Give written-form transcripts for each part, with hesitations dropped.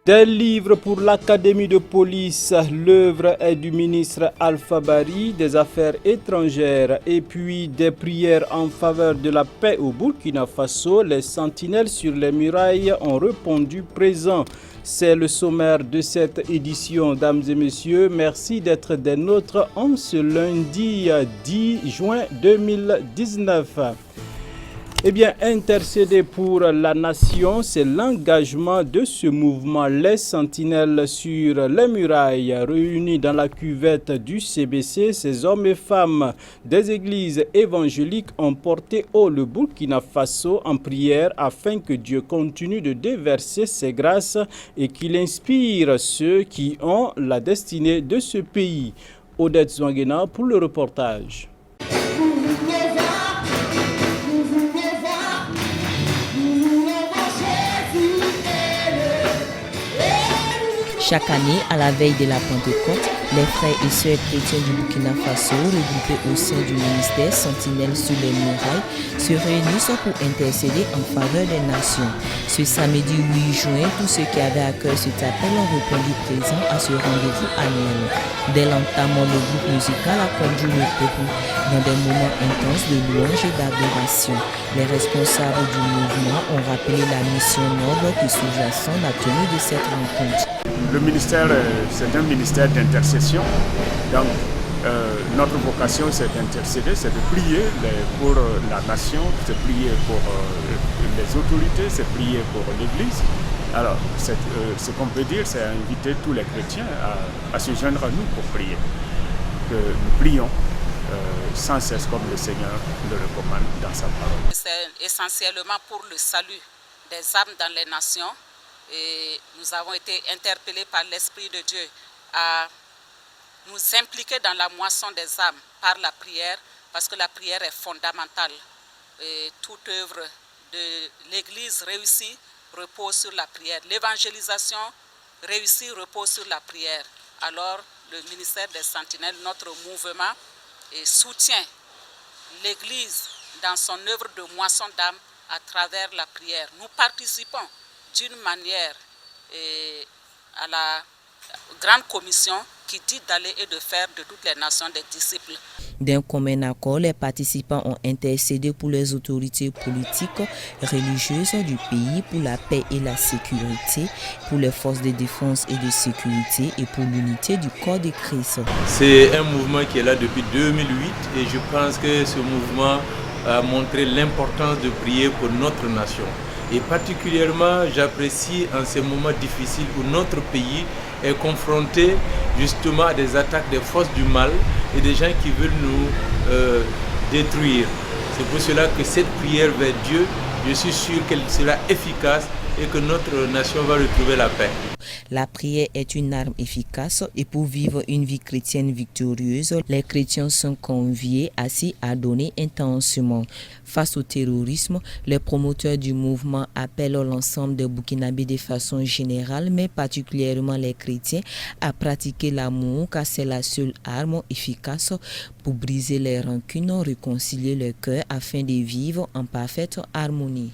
Des livres pour l'Académie de police, l'œuvre est du ministre Alpha Bari des Affaires étrangères et puis des prières en faveur de la paix au Burkina Faso. Les sentinelles sur les murailles ont répondu présent. C'est le sommaire de cette édition, dames et messieurs. Merci d'être des nôtres en ce lundi 10 juin 2019. Eh bien, intercéder pour la nation, c'est l'engagement de ce mouvement. Les sentinelles sur les murailles, réunis dans la cuvette du CBC, ces hommes et femmes des églises évangéliques ont porté haut le Burkina Faso en prière afin que Dieu continue de déverser ses grâces et qu'il inspire ceux qui ont la destinée de ce pays. Odette Zouanguena pour le reportage. Chaque année, à la veille de la Pentecôte, les frères et sœurs chrétiens du Burkina Faso, regroupés au sein du ministère Sentinelles sur les murailles, se réunissent pour intercéder en faveur des nations. Ce samedi 8 juin, tous ceux qui avaient à cœur cet appel ont répondu présent à ce rendez-vous annuel. Dès l'entamement, le groupe musical a conduit le peuple dans des moments intenses de louange et d'adoration. Les responsables du mouvement ont rappelé la mission noble qui sous-jacent la tenue de cette rencontre. Le ministère, c'est un ministère d'intercession. Donc, notre vocation, c'est d'intercéder, c'est de prier pour la nation, c'est prier pour les autorités, c'est prier pour l'Église. Alors, ce qu'on peut dire, c'est inviter tous les chrétiens à se joindre à nous pour prier. Que nous prions sans cesse comme le Seigneur le recommande dans sa parole. C'est essentiellement pour le salut des âmes dans les nations. Et nous avons été interpellés par l'Esprit de Dieu à nous impliquer dans la moisson des âmes par la prière, parce que la prière est fondamentale. Et toute œuvre de l'Église réussie repose sur la prière. L'évangélisation réussie repose sur la prière. Alors, le ministère des Sentinelles, notre mouvement, soutient l'Église dans son œuvre de moisson d'âme à travers la prière. Nous participons d'une manière à la grande commission qui dit d'aller et de faire de toutes les nations des disciples. D'un commun accord, les participants ont intercédé pour les autorités politiques, religieuses du pays, pour la paix et la sécurité, pour les forces de défense et de sécurité et pour l'unité du corps de Christ. C'est un mouvement qui est là depuis 2008 et je pense que ce mouvement a montré l'importance de prier pour notre nation. Et particulièrement, j'apprécie en ces moments difficiles où notre pays est confronté justement à des attaques des forces du mal et des gens qui veulent nous détruire. C'est pour cela que cette prière vers Dieu, je suis sûr qu'elle sera efficace et que notre nation va retrouver la paix. La prière est une arme efficace et pour vivre une vie chrétienne victorieuse, les chrétiens sont conviés à s'y adonner intensément. Face au terrorisme, les promoteurs du mouvement appellent l'ensemble des Burkinabés de façon générale, mais particulièrement les chrétiens, à pratiquer l'amour car c'est la seule arme efficace pour briser les rancunes, réconcilier le cœur afin de vivre en parfaite harmonie.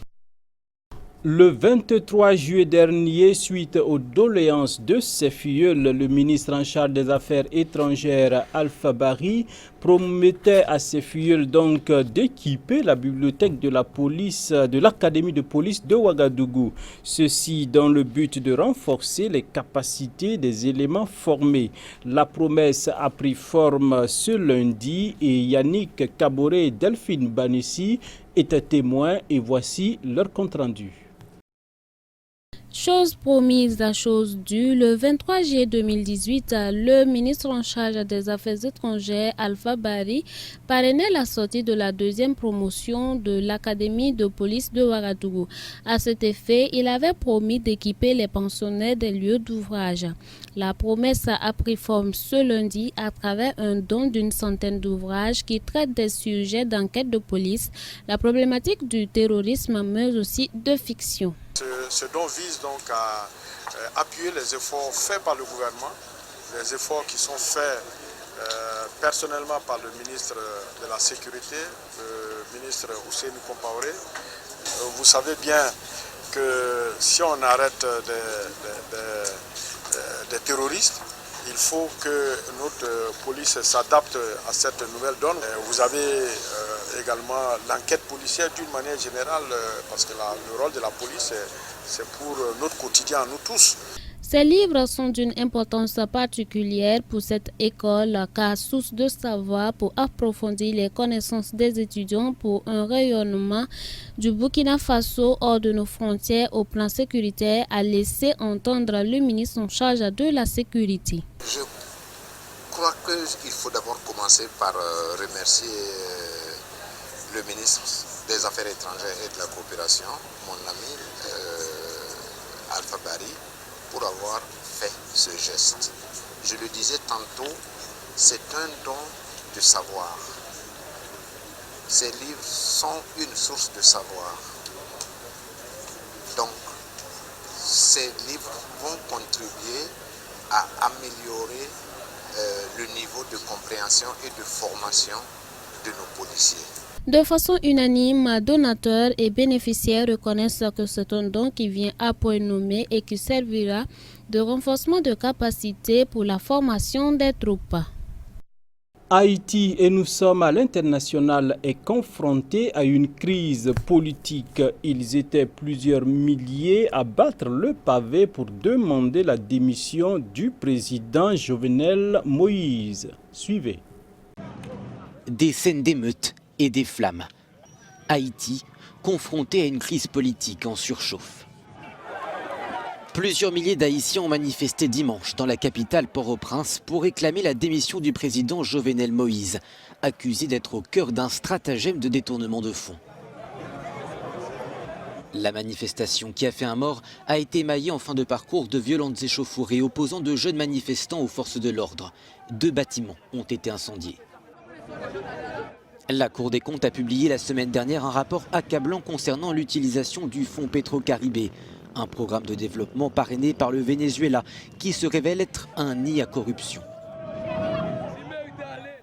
Le 23 juillet dernier, suite aux doléances de ses filleuls, le ministre en charge des Affaires étrangères, Alpha Bari, promettait à ses filleuls donc d'équiper la bibliothèque de la police, de l'Académie de police de Ouagadougou. Ceci dans le but de renforcer les capacités des éléments formés. La promesse a pris forme ce lundi et Yannick Kaboré et Delphine Banissi étaient témoins et voici leur compte-rendu. Chose promise à chose due, le 23 juillet 2018, le ministre en charge des Affaires étrangères, Alpha Bari, parrainait la sortie de la deuxième promotion de l'Académie de police de Ouagadougou. À cet effet, il avait promis d'équiper les pensionnaires des lieux d'ouvrage. La promesse a pris forme ce lundi à travers un don d'une centaine d'ouvrages qui traitent des sujets d'enquête de police, la problématique du terrorisme, mais aussi de fiction. Ce don vise donc à appuyer les efforts faits par le gouvernement, les efforts qui sont faits personnellement par le ministre de la Sécurité, le ministre Ousseynou Kompaoré. Vous savez bien que si on arrête des terroristes, il faut que notre police s'adapte à cette nouvelle donne. Vous avez également l'enquête policière d'une manière générale, parce que le rôle de la police, c'est pour notre quotidien, nous tous. Ces livres sont d'une importance particulière pour cette école car source de savoir pour approfondir les connaissances des étudiants pour un rayonnement du Burkina Faso hors de nos frontières au plan sécuritaire, a laissé entendre le ministre en charge de la sécurité. Je crois qu'il faut d'abord commencer par remercier le ministre des Affaires étrangères et de la coopération, mon ami Alpha Bari, pour avoir fait ce geste. Je le disais tantôt, c'est un don de savoir. Ces livres sont une source de savoir. Donc, ces livres vont contribuer à améliorer le niveau de compréhension et de formation de nos policiers. De façon unanime, donateurs et bénéficiaires reconnaissent que c'est un don qui vient à point nommé et qui servira de renforcement de capacité pour la formation des troupes. Haïti, et nous sommes à l'international, est confronté à une crise politique. Ils étaient plusieurs milliers à battre le pavé pour demander la démission du président Jovenel Moïse. Suivez. Des scènes d'émeutes et des flammes. Haïti, confronté à une crise politique en surchauffe. Plusieurs milliers d'Haïtiens ont manifesté dimanche dans la capitale Port-au-Prince pour réclamer la démission du président Jovenel Moïse, accusé d'être au cœur d'un stratagème de détournement de fonds. La manifestation qui a fait un mort a été émaillée en fin de parcours de violentes échauffourées opposant de jeunes manifestants aux forces de l'ordre. 2 bâtiments ont été incendiés. La Cour des comptes a publié la semaine dernière un rapport accablant concernant l'utilisation du fonds Petro-Caribé, un programme de développement parrainé par le Venezuela qui se révèle être un nid à corruption.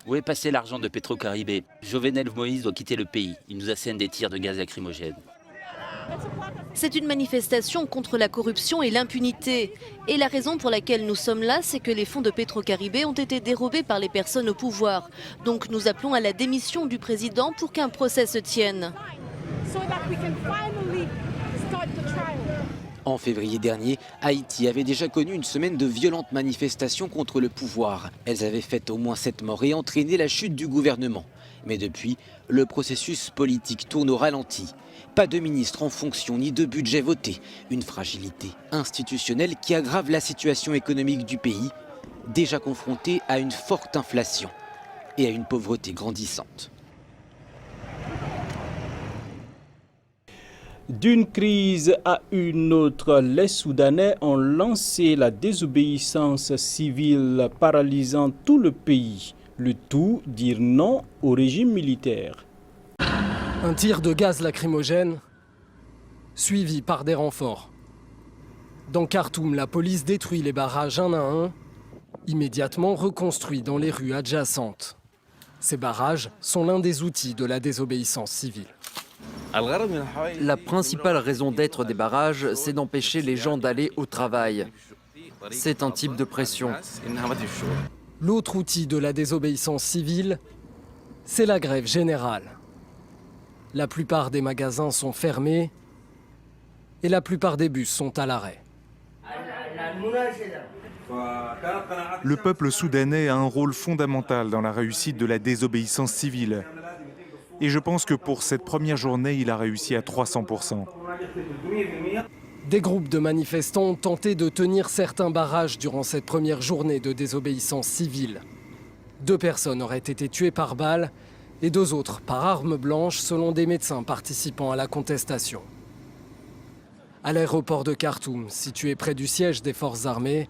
Où est passé l'argent de Petro-Caribé? Jovenel Moïse doit quitter le pays. Il nous assène des tirs de gaz lacrymogène. C'est une manifestation contre la corruption et l'impunité. Et la raison pour laquelle nous sommes là, c'est que les fonds de Petro-Caribé ont été dérobés par les personnes au pouvoir. Donc nous appelons à la démission du président pour qu'un procès se tienne. En février dernier, Haïti avait déjà connu une semaine de violentes manifestations contre le pouvoir. Elles avaient fait au moins 7 morts et entraîné la chute du gouvernement. Mais depuis, le processus politique tourne au ralenti. Pas de ministre en fonction ni de budget voté. Une fragilité institutionnelle qui aggrave la situation économique du pays, déjà confronté à une forte inflation et à une pauvreté grandissante. D'une crise à une autre, les Soudanais ont lancé la désobéissance civile paralysant tout le pays. Le tout, dire non au régime militaire. Un tir de gaz lacrymogène, suivi par des renforts. Dans Khartoum, la police détruit les barrages un à un, immédiatement reconstruits dans les rues adjacentes. Ces barrages sont l'un des outils de la désobéissance civile. La principale raison d'être des barrages, c'est d'empêcher les gens d'aller au travail. C'est un type de pression. L'autre outil de la désobéissance civile, c'est la grève générale. La plupart des magasins sont fermés et la plupart des bus sont à l'arrêt. Le peuple soudanais a un rôle fondamental dans la réussite de la désobéissance civile. Et je pense que pour cette première journée, il a réussi à 300%. Des groupes de manifestants ont tenté de tenir certains barrages durant cette première journée de désobéissance civile. 2 personnes auraient été tuées par balle et 2 autres par arme blanche selon des médecins participant à la contestation. À l'aéroport de Khartoum, situé près du siège des forces armées,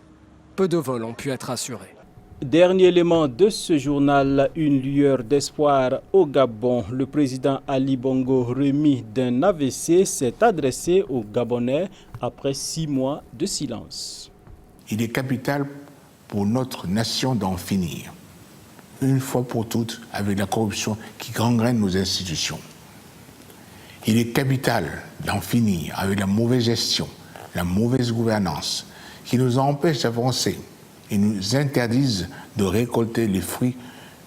peu de vols ont pu être assurés. Dernier élément de ce journal, une lueur d'espoir au Gabon. Le président Ali Bongo, remis d'un AVC, s'est adressé aux Gabonais après 6 mois de silence. Il est capital pour notre nation d'en finir, une fois pour toutes, avec la corruption qui gangrène nos institutions. Il est capital d'en finir avec la mauvaise gestion, la mauvaise gouvernance, qui nous empêche d'avancer et nous interdisent de récolter les fruits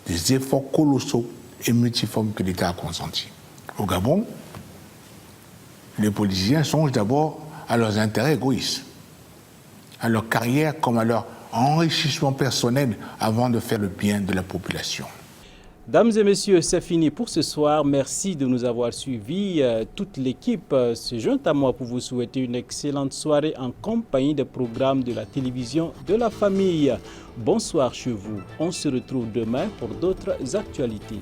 des efforts colossaux et multiformes que l'État a consentis. Au Gabon, les politiciens songent d'abord à leurs intérêts égoïstes, à leur carrière comme à leur enrichissement personnel avant de faire le bien de la population. Dames et messieurs, c'est fini pour ce soir. Merci de nous avoir suivis. Toute l'équipe se joint à moi pour vous souhaiter une excellente soirée en compagnie des programmes de la télévision de la famille. Bonsoir chez vous. On se retrouve demain pour d'autres actualités.